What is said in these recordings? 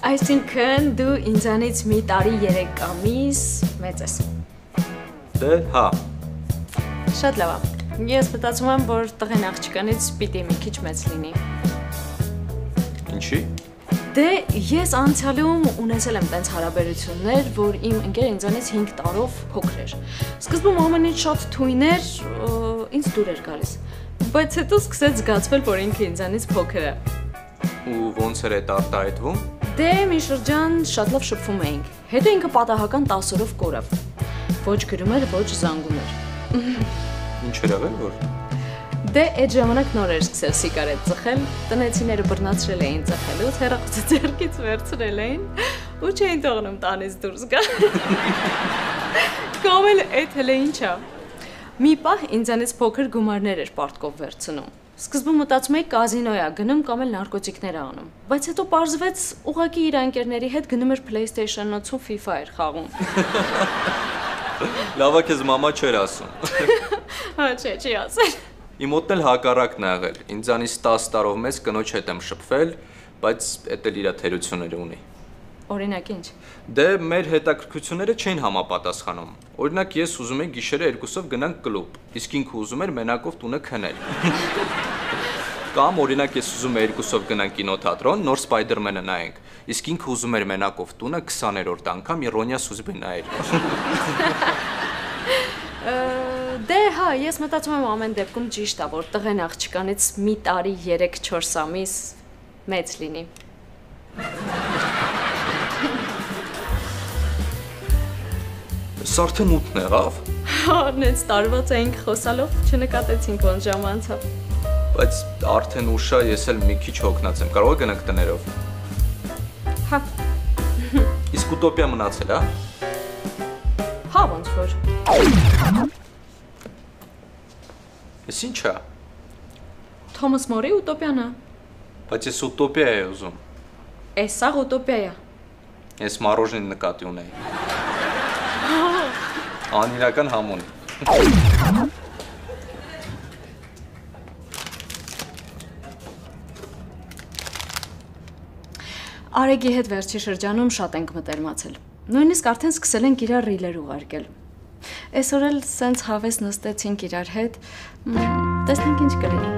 Այսինքն դու ինձանից մի տարի 3 ամիս մեծ ես։ Դե, հա։ Շատ լավ է։ Ես մտածում եմ, որ տղեն աղջկանից պիտի մի քիչ մեծ լինի։ Ինչի՞։ Դե, ես անցյալում ունեցել եմ տենց հարաբերություններ, որ իմ ընկերը ինձանից 5 տարով փոքր էր։ Սկզբում ամեն ինչ շատ թույն էր, ինձ դուր էր գալիս։ Բայց հետո սկսեց զգացվել, որ ինքը ինձանից փոքր է։ Ու ոնց էր այդ արտահայտվում։ Դե, մի շրջան շատ լավ շփվում էինք։ Հետո ինքը պատահական 10 օրով կորավ։ Ոչ գրում էր, ոչ զանգում էր։ Ինչ էր եղել, որ։ Դե, այդ ժամանակ նոր էր սկսել սիգարետ ծխել, տնեցիները բռնացրել էին ծխելուց, հեռախոսը ձեռքից վերցրել էին ու չէին թողնում տանից դուրս գա։ Կամ էլ այդ հələ ինչ է։ Մի պահ ինձանից փոքր գումարներ էր պարտկով վերցնում։ Սկզբում մտածում էի կազինո է գնում կամ էլ նարկոտիկներ է անում, բայց հետո պարզվեց ուղղակի իր ընկերների հետ գնում էր PlayStation 8-ում FIFA էր խաղում։ Լավա քեզ մամա չէր ասում։ Հա, չի ասել։ Իմ մոտն էլ հակառակն ա եղել։ Ինձանից 10 տարով մեծ կնոջ հետ եմ շփվել, բայց էդ էլ իր թերությունները ունի։ Օրինակ ինչ։ Դե մեր հետաքրքրությունները չէին համապատասխանում։ Օրինակ ես ուզում էի գիշերը 2-ով գնանք կլուբ, իսկ ինքը ուզում էր մենակով տունը քնել։ Կամ օրինակ ես ուզում էի 2-ով գնանք կինոթատրոն, նոր Spider-Man-ը նայենք, իսկ ինքը ուզում էր մենակով տունը 20-րդ անգամ Իռոնիա Սուզբի նայել։ Դե հա, ես մտածում եմ ամեն դեպքում ճիշտ է, որ տղեն աղջկանից մի տարի 3-4 ամիս մեծ լինի։ Ես արդեն 8-ն եղավ։ Հա, նենց տարված էինք խոսալով, չնկատեցինք ոնց ժամ անցավ։ Բայց արդեն ուշ է, ես էլ մի քիչ հոգնած եմ, կարող է գնանք տներով։ Հա։ Իսկ ուտոպիա մնացել, հա։ Հա, ոնց որ։ Ես ինչ է։ Թոմաս Մորի ուտոպիան է։ Բայց ես ուտոպիա եմ ուզում։ Էս սա ուտոպիա է։ Ես մառոժնին նկատի ունեի։ Անիրական համուն։ Արեգի հետ վերջի շրջանում շատ ենք մտերմացել։ Նույնիսկ արդեն սկսել ենք իրար ռիլեր ուղարկել։ Այսօր էլ սենց հավես նստեցինք իրար հետ, տեսնենք ինչ կլինի։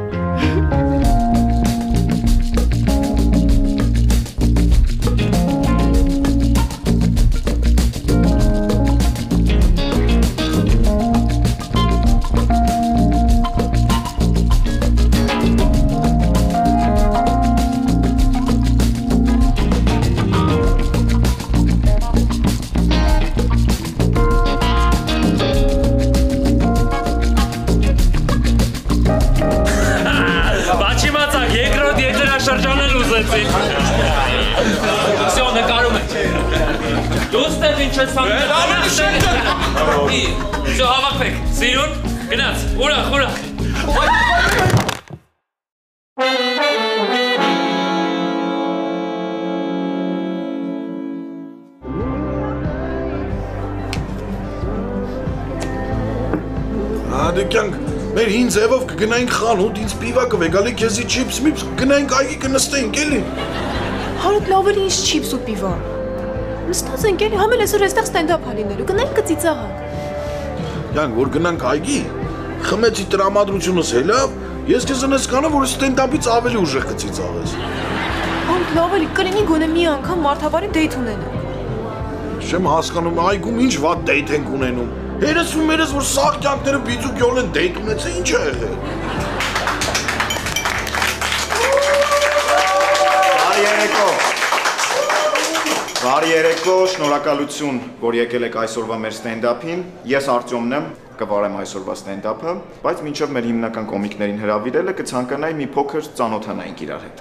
Մեր հին ձևով կգնայինք խանութ, ինձ պիվա կվեկալի, քեզի չիպս միպս, գնայինք այգի կնստեինք, էլի։ Հարուտ լավ էր ինչ չիպս ու պիվա։ Նստած ենք էլի, համել այսօր այստեղ ստենդափ լինելու, գնանք կծիծաղանք։ Յանք, որ գնանք այգի, խմեցի տրամադրությունս հելավ, ես քեզ ընես կանեմ, որ ստենդափից ավելի ուժեղ կծիծաղես։ Հարուտ լավ էլի, կլինի գոնե մի անգամ մարդավարի դեյթ ունենանք։ Չեմ հասկանում, այգում ինչ վատ դեյթ ենք ունենում։ Հերս ու մերս, որ սաղ կյանքները բիծուկ յոլ են դեյթ ունեցը, ինչ է եղել։ Բարի երեկո, շնորհակալություն, որ եկել եք այսօրվա մեր ստենդափին։ Ես Արտյոմն եմ, կվարեմ այսօրվա ստենդափը, բայց մինչև մեր հիմնական կոմիկներին հրավիրելը կցանկանայի մի փոքր ծանոթանայինք իրար հետ։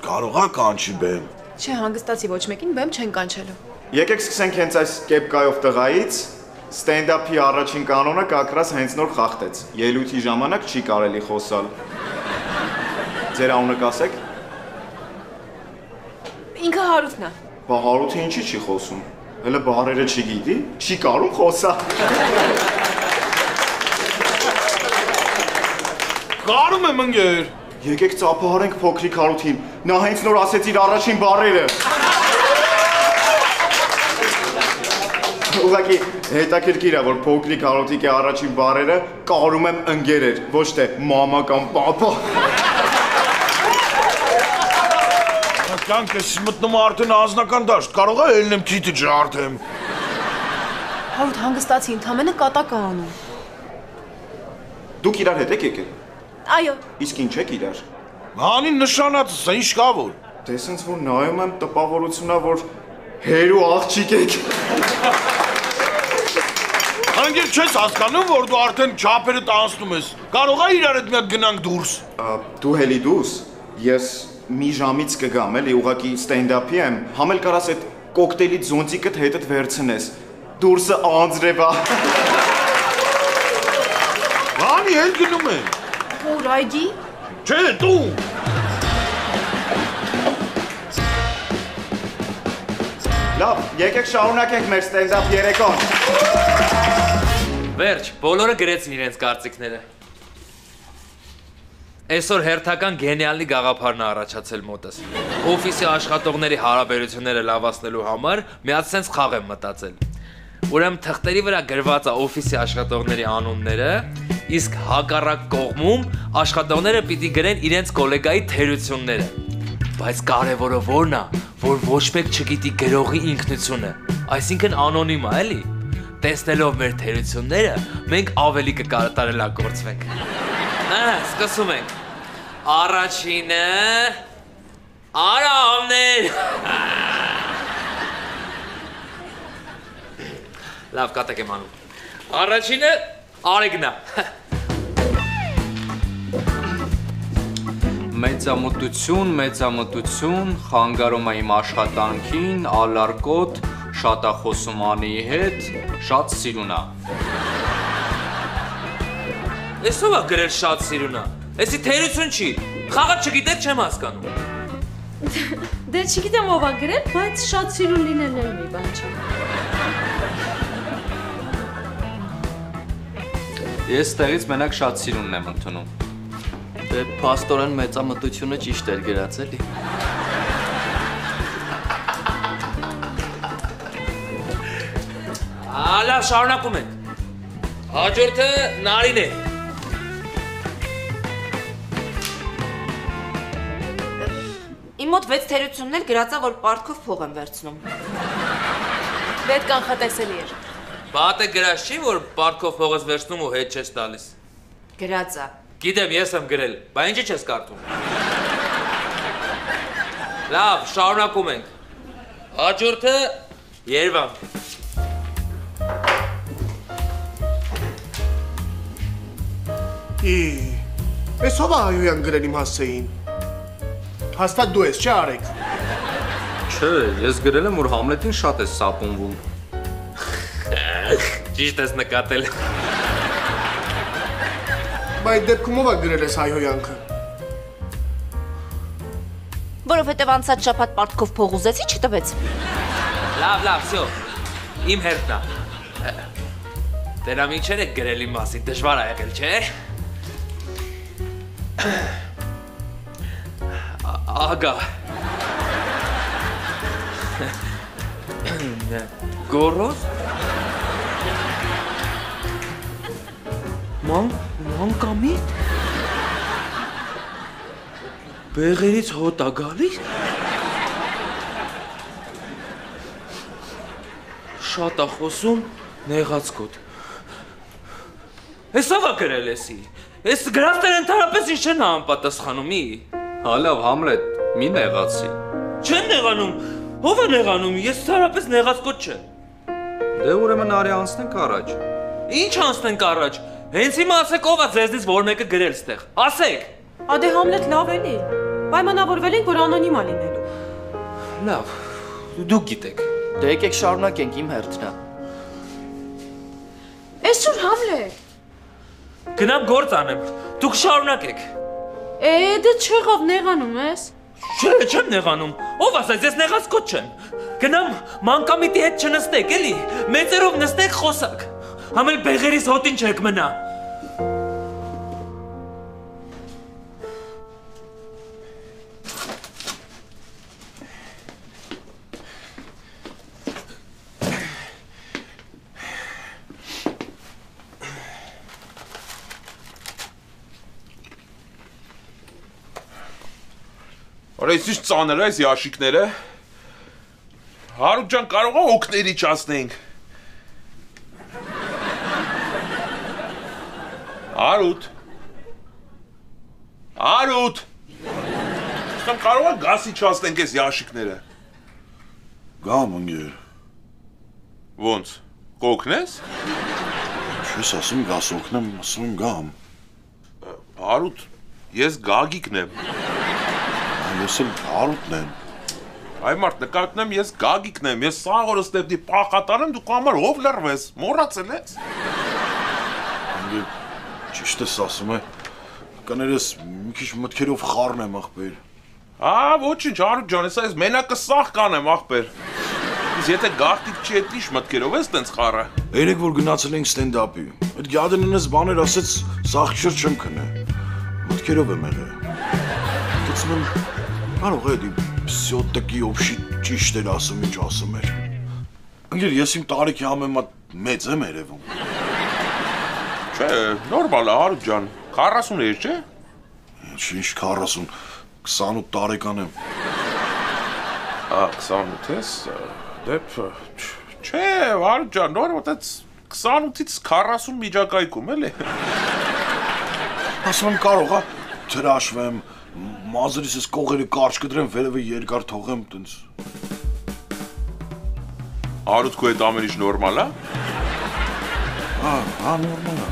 Կարող է կանչի բեմ։ Չէ, հանգստացի ոչ մեկին բեմ չեն կանչելու։ Եկեք սկսենք հենց այս կեպկայով տղայից։ Ստենդափի առաջին կանոնը կակրած հենց նոր խախտեց։ Ելույթի ժամանակ չի կարելի խոսալ։ Ձեր անունը կասեք։ Ինքը Հարութն է։ Բա Հարութը ինչի չի խոսում։ Հələ բառերը չգիտի, չի կարող խոսա։ Կարում եմ ընկեր։ Եկեք ծափահարենք փոքրիկ Հարութին։ Նա հենց նոր ասեց իր առաջին բառերը։ Ուղղակի հետաքրքիր է, որ փոքրիկ Հարութիկի առաջին բառերը կարում եմ ընկերեր, ոչ թե մամա կամ պապա։ Կանք ես մտնում արդեն անձնական դաշտ, կարող է ելնեմ քիթը ջարդեմ։ Հարութ հանգստացի, ընդամենը կատակ է անում։ Դուք իրար հետ եք եկել։ Այո։ Իսկ ինչ եք իրար։ Հանի նշանածը, սա ինչ կա որ։ Դե սենց որ նայում եմ տպավորությունա, որ հերու աղջիկ եք։ Անգեր չես հասկանում, որ դու արդեն չափերը տանցնում ես։ Կարող է իրար հետ միատ գնանք դուրս։ Դու հելի դուս, ես մի ժամից կգամ էլի, ուղղակի ստենդափի եմ, համել կարաս այդ կոկտեյլի ձոնցիկդ հետդ վերցնես, դուրսը անձրև է։ Հանի հետ գնում են։ Որ այգի։ Չէ, դու։ Լավ, եկեք շարունակենք մեր ստենդափ երեկոն։ Վերջ, բոլորը գրեցին իրենց կարծիքները։ Այսօր հերթական գենիալի գաղափարն է առաջացել մոտս։ Օֆիսի աշխատողների հարաբերությունները լավացնելու համար միած սենց խաղ եմ մտածել։ Ուրեմն թղթերի վրա գրված է օֆիսի աշխատողների անունները, իսկ հակառակ կողմում աշխատողները պիտի գրեն իրենց գոլեգայի թերությունները։ Բայց կարևորը որն է, որ ոչ մեկ չգիտի գրողի ինքնությունը, այսինքն անոնիմ է, էլի։ Տեսնելով մեր թերությունները, մենք ավելի կկատարելագործվենք։ Սկսում ենք։ Առաջինը Արամներ։ Լավ կատակ եմ անում։ Առաջինը Արեգնա։ Մեծամտություն, խանգարում է իմ աշխատանքին, ալարկոտ, շատ է խոսում Անիի հետ, շատ սիրունա։ Ես ով է գրել շատ սիրունա։ Էսի թերություն չի։ Խաղը չգիտեք չեմ հասկանում։ Դե չգիտեմ ով է գրել, բայց շատ սիրուն լինելն էլ մի բան չէ։ Ես տեղից մենակ շատ սիրունն եմ ընդունում։ Դե փաստորեն մեծամտությունը ճիշտ էր գրած էլի։ Լավ, շարունակում ենք։ Հաջորդը Նարին է։ Իմ մոտ 6 թերություններ գրած է, որ պարտքով փող եմ վերցնում։ Պետք անխատեսելի էր։ Բատը գրած չի, որ պարտքով փողս վերցնում ու հետ չես տալիս։ Գրած է։ Գիտեմ, ես եմ գրել, բա ինչի չես կարդում։ Լավ, շարունակում ենք։ Հաջորդը Երևան։ Էս ով է Հայոյան գրել իմ հասցեին։ Հաստատ դու ես, չէ Արեգ։ Չէ, ես գրել եմ, որ Համլետին շատ է սապունվում։ Ճիշտ ես նկատել։ Բայց դեպքում ով է գրել ես Հայոյանքը։ Որովհետև անցած շաբաթ պարտքով փող ուզեցի, չտվեց։ Լավ, всё։ Իմ հերթն է։ Դրանք ինչեր եք գրել իմ մասին, դժվար է եղել, չէ՞։ Ագա։ Գորոս։ Մանկամի։ Բեղերից հոտ է գալիս։ Շատ է խոսում, նեղացկոտ։ Էս ով է գրել էսի։ Էս գրածները ընդհանրապես ինչ չեն անպատասխանում, Հա լավ, Համլետ, մի նեղացի։ Չեն նեղանում, ով է նեղանում, ես ընդհանրապես նեղացկոտ չեմ։ Դե ուրեմն արի անցնենք առաջ։ Ինչ անցնենք առաջ, հենց հիմա ասեք ով է ձեզնից որ մեկը գրել ստեղ, ասեք։ Ադե Համլետ լավ էլի, պայմանավորվել ենք, որ անոնիմ է լինելու։ Լավ, դուք գիտեք։ Դե եկեք շարունակենք, իմ հերթն է։ Այսօր Համլետ։ Գնամ գործ անեմ, դուք շարունակեք։ Դե չեղավ նեղանում ես։ Չէ, չեմ նեղանում, ով ասաց, ես նեղացկոտ չեմ։ Գնամ մանկամիտի հետ չնստեք, էլի, մեծերով նստեք խոսակ։ Համել բեղերից հոտին չեք մնա։ Արա ինչ ծանր է այս ящикները։ Հարութ ջան, կարող է օգնել իջացնենք։ Հարութ։ Հարութ։ Ստամ կարող է գազ իջացնենք այս ящикները։ Գամ ընկեր։ Ոնց։ Կօգնես։ Չես ասում գազ օգնեմ, ասում եմ գամ։ Հարութ, ես Գագիկն եմ։ Ես էլ Հարութն եմ։ Այ մարդ նկատում եմ ես Գագիկն եմ, ես սաղ օրը ստեպդի պախատան եմ, դու կամար ով լրվես, մոռացել ես։ Ճիշտ ես ասում է, կներես մի քիչ մտքերով խառն եմ ախպեր։ Ոչինչ, Հարութ ջան, ես մենակը սաղ կանեմ ախպեր։ Իսկ եթե գաղտիկ չի էդ ինչ մտքերով ես տենց խառը։ Երեք որ գնացել ենք ստենդափի, այդ գյադեննես բաներ ասեց, սաղ չր չեմ քնե։ Մտքերով եմ եղել։ Դեցում եմ, կարող է դի Всё-таки общий ճիշտ էր ասում, ինչ ասում էր։ Ընկեր, ես իմ տարիքի համեմատ մեծ եմ երևում։ Չէ, նորմալ է, Հարութ ջան, 40 չէ։ Ինչ 40, 28 տարեկան եմ։ 28 ես, դեպ, չէ, Հարութ ջան, նորմալ է 28-ից 40 միջակայքում էլի։ Ասում եմ կարող է, թրաշվեմ, մազերիս ես կողերը կարճ կդրեմ, վերևը երկար թողեմ, տենց։ Հարութ քո այդ ամեն ինչ նորմալ է։ Նորմալ է։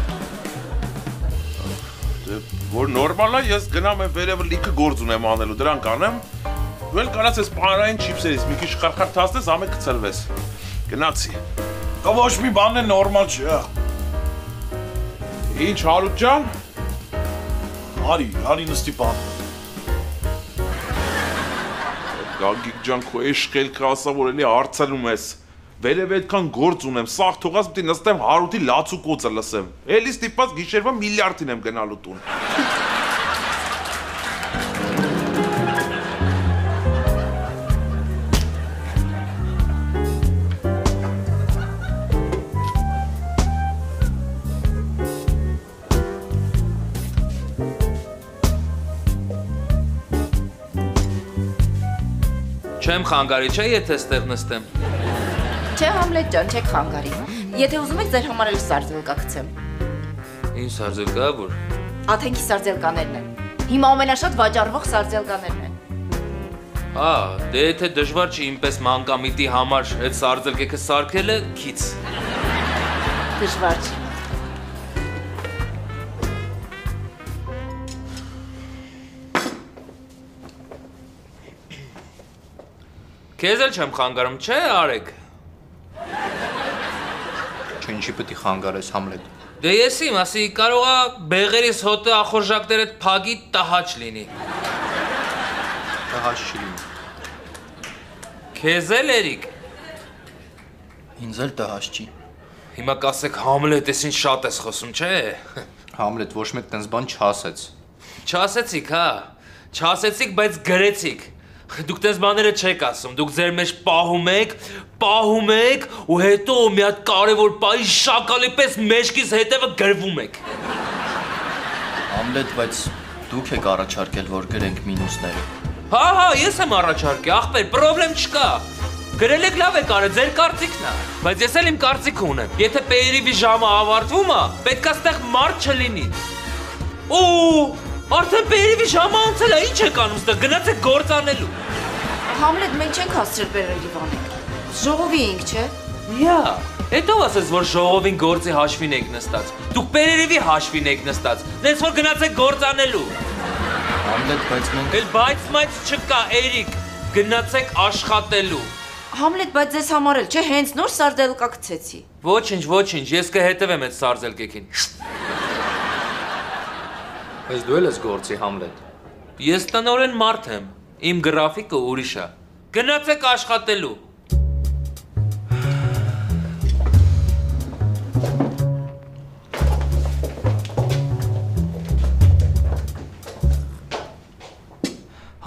Որ նորմալ է, ես գնամ եմ վերևը լիքը գործ ունեմ անելու, դրանք անեմ, դու էլ կարաս ես պանրային չիպսերից մի քիչ խարխարթացնես, ամեն կցրվես։ Գնացի։ Ոչ մի բանն է նորմալ չէ։ Ինչ Հարութ ջան։ Արի նստի բան։ Գագիկ ջան, քո էշկելքը ասա, որ էլի հարցնում ես։ Վերև այդքան գործ ունեմ, սաղ թողած պիտի նստեմ Հարութի լացու կոծը լսեմ։ Էլի ստիպված գիշերվա միլիարդին եմ գնալու տուն։ Չեմ խանգարի, չէ, եթե ստեղ նստեմ։ Չէ, Համլետ ջան, չեք խանգարի։ Եթե ուզում եք, ձեր համար էլ սարձելկա գցեմ։ Ինչ սարձելկա, որ։ Աթենքի սարձելկաներն են։ Հիմա ամենաշատ վաճառվող սարձելկաներն են։ Դե եթե դժվար չի ինպես մանկամիտի համար այդ սարձելկեքը սարքելը, քիչ։ Դժվար չի։ Քեզ էլ չեմ խանգարում, չէ, Արեգ։ Չէ, ինչի պետք է խանգարես, Համլետ։ Դե ես իմ, ասի, կարողա բեղերիս հոտը ախորժակները փագի տահաճ լինի։ Տահաճ չի լինի։ Քեզ էլ Էրիկ։ Ինձ էլ տահաճ չի։ Հիմա կասեք Համլետ, ես ինչ շատ ես խոսում, չէ։ Համլետ ոչ մեկ տենց բան չասեց։ Չասեցիք, հա։ Չասեցիք, բայց գրեցիք։ Դուք տես բաները չեք ասում, դուք ձեր մեջ պահում եք ու հետո մի հատ կարևոր պահի շակալի պես մեջքից հետևը գրվում եք։ Համլետ, բայց դուք եք առաջարկել, որ գրենք մինուսները։ Հա, ես եմ առաջարկել, ախպեր, պրոբլեմ չկա։ Գրել եք լավ եք արել, ձեր կարծիքն է, բայց ես էլ իմ կարծիքը ունեմ։ Եթե Պերիվի ժամը ավարտվում է, պետք է ստեղ մարդ չլինի։ Արդեն Պերիվի ժամը անցել է, ինչ եք անում ստեղ, գնացեք գործ անելու։ Համլետ, մենք չենք հասցրել Պերիվի անենք։ Ժողովի ենք, չէ։ Հետո ասես, որ ժողովին գործի հաշվին եք նստած։ Դուք Պերիվի հաշվին եք նստած։ Դες որ գնացեք գործ անելու։ Համլետ, բայց մենք Էլ բայց չկա, Էրիկ, գնացեք աշխատելու։ Համլետ, բայց ձեզ համար էլ, չէ, հենց նոր սարձելկա գցեցի։ Ոչինչ, ես կհետևեմ այդ սարձելկեքին։ Բայց դու էլ ես գործի, Համլետ։ Ես տնօրեն մարդ եմ, իմ գրաֆիկը ուրիշ է։ Գնացեք աշխատելու։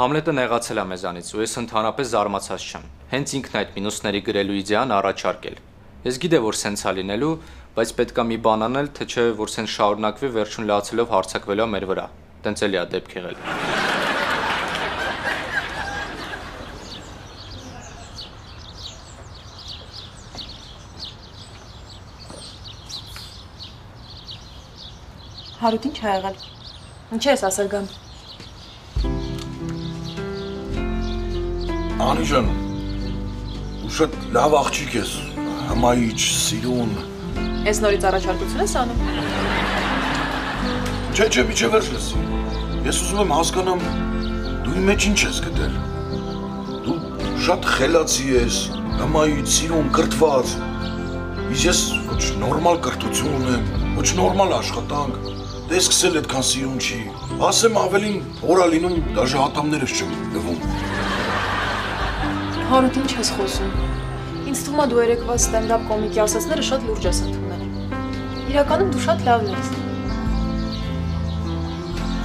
Համլետը նեղացել է մեզանից ու ես ընդհանրապես զարմացած չեմ։ Հենց ինքն այդ մինուսների գրելու իդեան առաջարկել։ Ես գիտեմ, որ սենց է լինելու, բայց պետք է մի բան անել, թե չէ որ սենց շարունակվի վերջում լացելով հարցակվելու է մեր վրա։ Տենց էլի է դեպք եղել։ Հարութ ինչ ա եղել։ Ինչ ես ասել գամ։ Անի ջան, ու շատ լավ աղջիկ ես, հմայիչ, սիրուն։ Ես նորից առաջարկություն ես անում։ Չէ, միջև վերջ լսի։ Ես ուզում եմ հասկանամ, դու իմ մեջ ինչ ես գտել։ Դու շատ խելացի ես, հմայիչ, սիրուն, կրթված։ Իսկ ես ոչ նորմալ կրթություն ունեմ, ոչ նորմալ աշխատանք։ Դե սկսել այդքան սիրուն չի։ Ասեմ ավելին օրա լինում, դաժե ատամներս չեմ լվում։ Հարութ ինչ ես խոսում։ Ինձ թվում է դու երեկվա ստենդափ կոմիկի ասածները շատ լուրջ ես ընդունել։ Իրականում դու շատ լավն ես։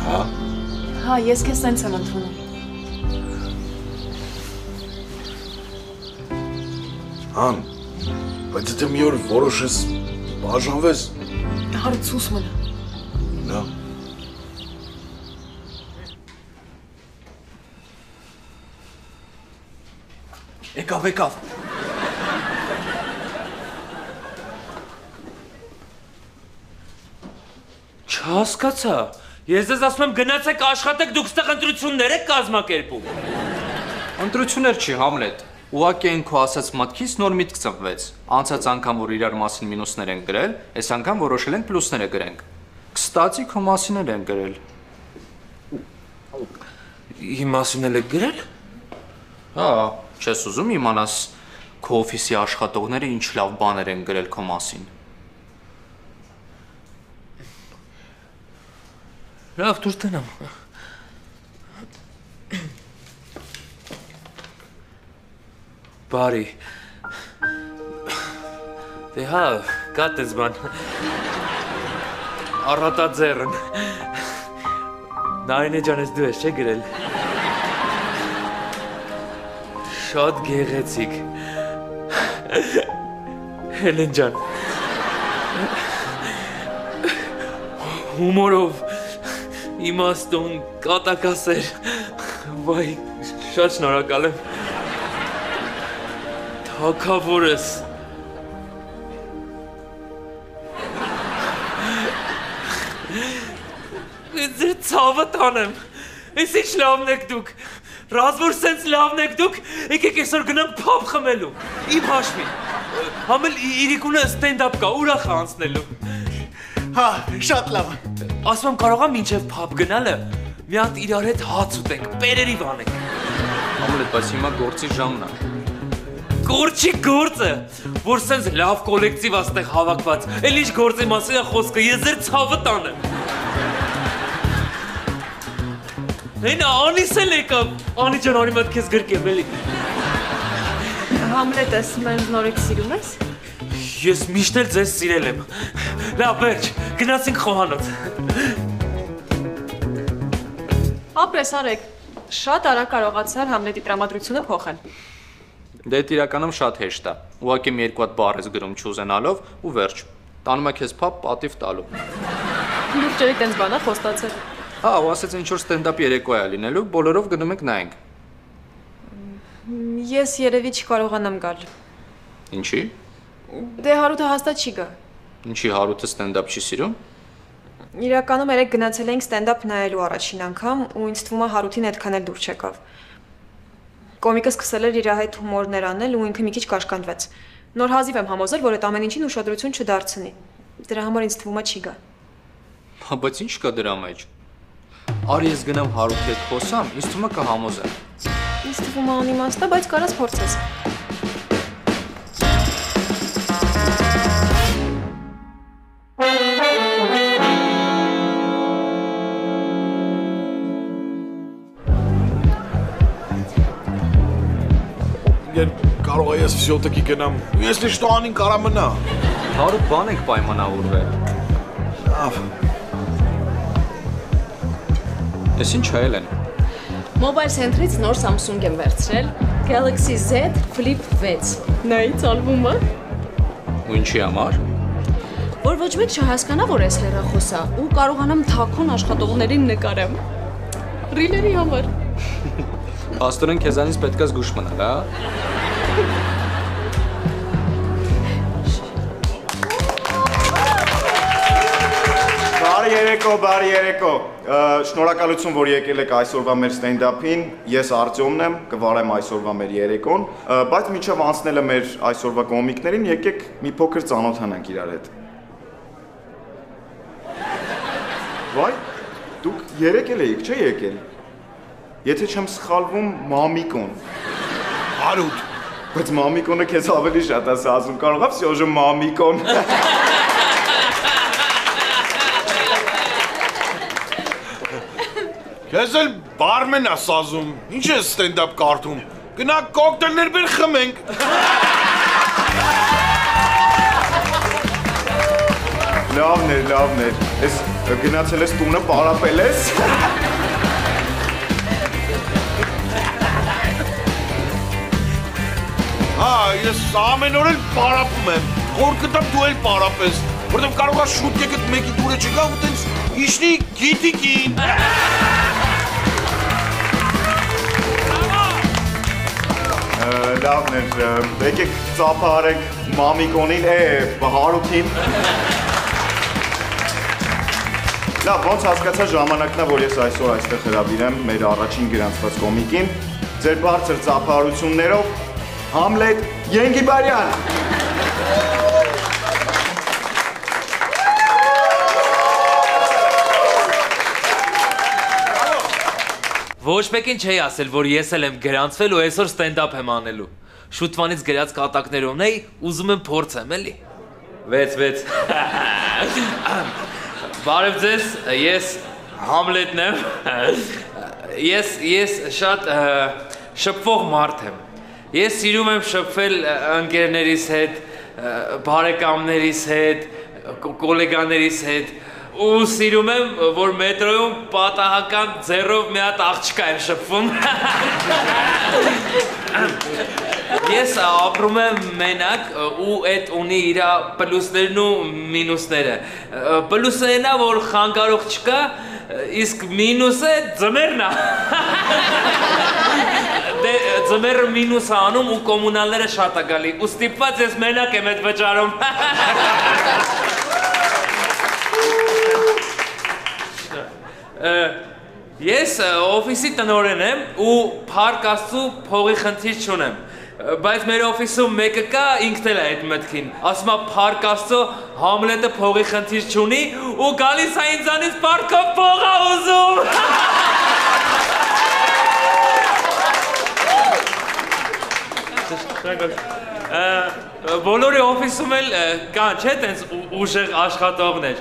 Հա։ Հա, ես քեզ սենց եմ ընդունում։ Ան, բայց եթե մի օր որոշես բաժանվես։ Հարութ սուս մնա։ Նա։ Եկավ։ Չհասկացա։ Ես ձեզ ասում եմ գնացեք աշխատեք, դուք ստեղ ընտրություններ եք կազմակերպում։ Ընտրություններ չի, Համլետ։ Ուղղակի այն քո ասած մտքից նոր միտք ծնվեց։ Անցած անգամ որ իրար մասին մինուսներ են գրել, այս անգամ որոշել ենք պլյուսները գրենք։ Կստացի քո մասին են գրել։ Իմ մասին էլ եք գրել։ Հա, չես ուզում իմանաս քո օֆիսի աշխատողները ինչ լավ բաներ են գրել քո մասին։ Լավ, դուրս տնամ։ Բարի։ Դե հա, կատ ես բան։ Առատաձեռն։ Նարինե ջան, ես դու ես չէ գրել։ Շատ գեղեցիկ։ Հելեն ջան։ Հումորով, իմաստուն, կատակասեր։ Վայ, շատ շնորհակալ եմ։ Թագավոր ես։ Ձեր ցավը տանեմ։ Ես ինչ լավն եք դուք։ Ռազմոր սենց լավն եք դուք։ Եկեք այսօր գնանք փապ խմելու։ Իմ հաշվին։ Համել իրիկունը ստենդափ կա, ուրախ է անցնելու։ Հա, շատ լավ։ Ասում եմ կարող եմ մինչև փապ գնալը մի հատ իրար հետ հաց ուտենք, պերերի վանենք։ Համլետ, բայց հիմա գործի ժամն է։ Գործի գործը, որ սենց լավ կոլեկտիվ աստեղ հավաքված, էլ ինչ գործի մասին է խոսքը, ես ձեր ցավը տանեմ։ Հենա, Անիս էլ եկավ, Անի ջան, Անի մատ քեզ գրկեմ, էլի։ Համլետ, ես մեն նորից սիրում ես։ Ես միշտ էլ ձեզ սիրել եմ։ Լավ, վերջ, գնացինք խոհանոց։ Ապրես արեք, շատ արագ կարողացար Համլետի տրամադրությունը փոխել։ Դե դա իրականում շատ հեշտ է։ Ուղղակի մի երկու հատ բառ ես գրում չուզենալով ու վերջ։ Տանում է քեզ փապ պատիվ տալու։ Լուրջերի տենց բանա խոստացել։ Հա, ու ասեց ինչ որ ստենդափ երեկո է լինելու, բոլորով գնում ենք նայենք։ Ես երևի չկարողանամ գալ։ Ինչի։ Դե Հարութը հաստատ չի գա։ Ինչի Հարութը ստենդափ չի սիրում։ Իրականում երեք գնացել էինք ստենդափ նայելու առաջին անգամ ու ինձ թվում է Հարութին այդքան էլ դուր չեկավ։ Կոմիկը սկսել էր իր հետ հումորներ անել ու ինքը մի քիչ կաշկանդվեց։ Նոր հազիվ եմ համոզել, որ այդ ամեն ինչին ուշադրություն չդարձնի։ Դրա համար ինձ թվում է չի գա։ Հա, բայց ինչ կա դրա մեջ։ Արի ես գնամ Հարութի հետ խոսամ, ինձ թվում է կհամոզեմ։ Ինձ թվում է անիմաստ է, բայց կարաս փորձես։ Կարող է ես ֆիզիոտեկի գնամ։ Если что, Անին կարա մնա։ Հարութ բան ենք պայմանավորվել։ Լավ։ Ես ինչ հայել են։ Mobile Center-ից նոր Samsung եմ վերցրել, Galaxy Z Flip 6։ Նայից ալբոմը։ Ու ինչի համար։ Որ ոչ մեկ չհասկանա, որ ես հեռախոս է ու կարողանամ թաքուն աշխատողներին նկարեմ։ Ռիլերի համար։ Աստորեն քեզանից պետք է զգուշ մնալ, հա։ Բարի երեկո։ Շնորհակալություն, որ եկել եք այսօրվա մեր ստենդափին։ Ես Արտյոմն եմ, կվարեմ այսօրվա մեր երեկոն, բայց մինչև անցնելը մեր այսօրվա կոմիկներին, եկեք մի փոքր ծանոթանանք իրար հետ։ Վայ, դուք երեկել էիք, չէ՞ եկել։ Եթե չեմ սխալվում, Մամիկոն։ Հարութ։ Բայց Մամիկոնը քեզ ավելի շատ է ասում, կարող ես սյոժը Մամիկոն։ Քեզ էլ բարմեն ես ասում, ինչ ես ստենդափ կարդում, գնանք կոկտեյլներ բեր խմենք։ Լավն էր, ես գնացել ես տունը պարապել ես։ Հա, ես ամեն օր էլ պարապում եմ, որ կտամ դու էլ պարապես, որտեղ կարող ես շուտ եկդ մեկի դուրը չգա ու տենց իշնի գիտիկին։ Լավն էր, եկեք ծափահարենք Մամիկոնին, Հարութին։ Լավ, ոնց հասկացա ժամանակն է, որ ես այսօր այստեղ հրավիրեմ մեր առաջին գրանցված կոմիկին, ձեր բարձր ծափահարություններով Համլետ Ենգիբարյան։ Ոչ մեկին չի ասել, որ ես էլ եմ գրանցվել ու այսօր ստենդափ եմ անելու։ Շուտվանից գրած կատակներով նեի, ուզում եմ փորձեմ, էլի։ 6 Բարև ձեզ, ես Համլետն եմ։ Ես շատ շփվող մարդ եմ։ Ես սիրում եմ շփվել ընկերներիս հետ, բարեկամներիս հետ, գոլեգաներիս հետ ու սիրում եմ, որ մետրոյում պատահական ձեռով մի հատ աղջկա եմ շփվում։ Ես ապրում եմ մենակ ու այդ ունի իր պլյուսներն ու մինուսները։ Պլյուսներն է, որ խանգարող չկա, իսկ մինուսը ձմեռն է։ Ձմեռը մինուս է անում ու կոմունալները շատ է գալի։ Ու ստիպված ես մենակ եմ այդ վճարում։ Ես օֆիսի տնօրեն եմ ու Փառք Աստծո փողի խնդիր չունեմ։ Բայց մեր օֆիսում մեկը կա, ինքն էլ է այդ մտքին։ Ասում է Փառք Աստծո Համլետը փողի խնդիր չունի ու գալիս է ինձանից Փառքով փող է ուզում։ Բոլորի օֆիսում էլ կան, չէ՞, տենց ուժեղ աշխատողներ։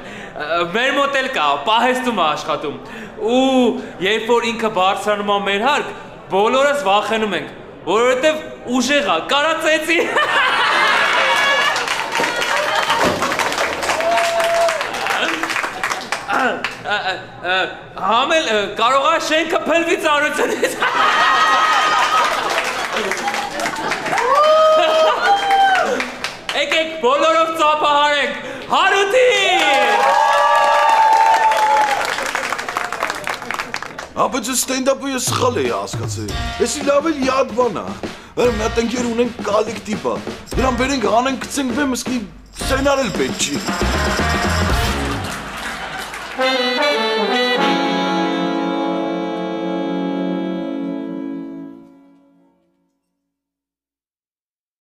Մեր մոտ էլ կա, պահեստում է աշխատում։ Ու երբ որ ինքը բարձրանում է մեր հարկ, բոլորս վախենում ենք, որովհետև ուժեղ է, կարացեցի։ Համել կարող է շենքը փլվի ծանրությունից։ Եկեք բոլորով ծափահարենք, Հարութին։ Բայց ստենդափը ես սխալ էի հասկացել, եսի լավ էլ յադ բան է, մի հատ ընկեր ունենք կոլեկտիվ է, նրան բերենք հանենք գցենք բեմ, ըսկի սցենար էլ պետք չի։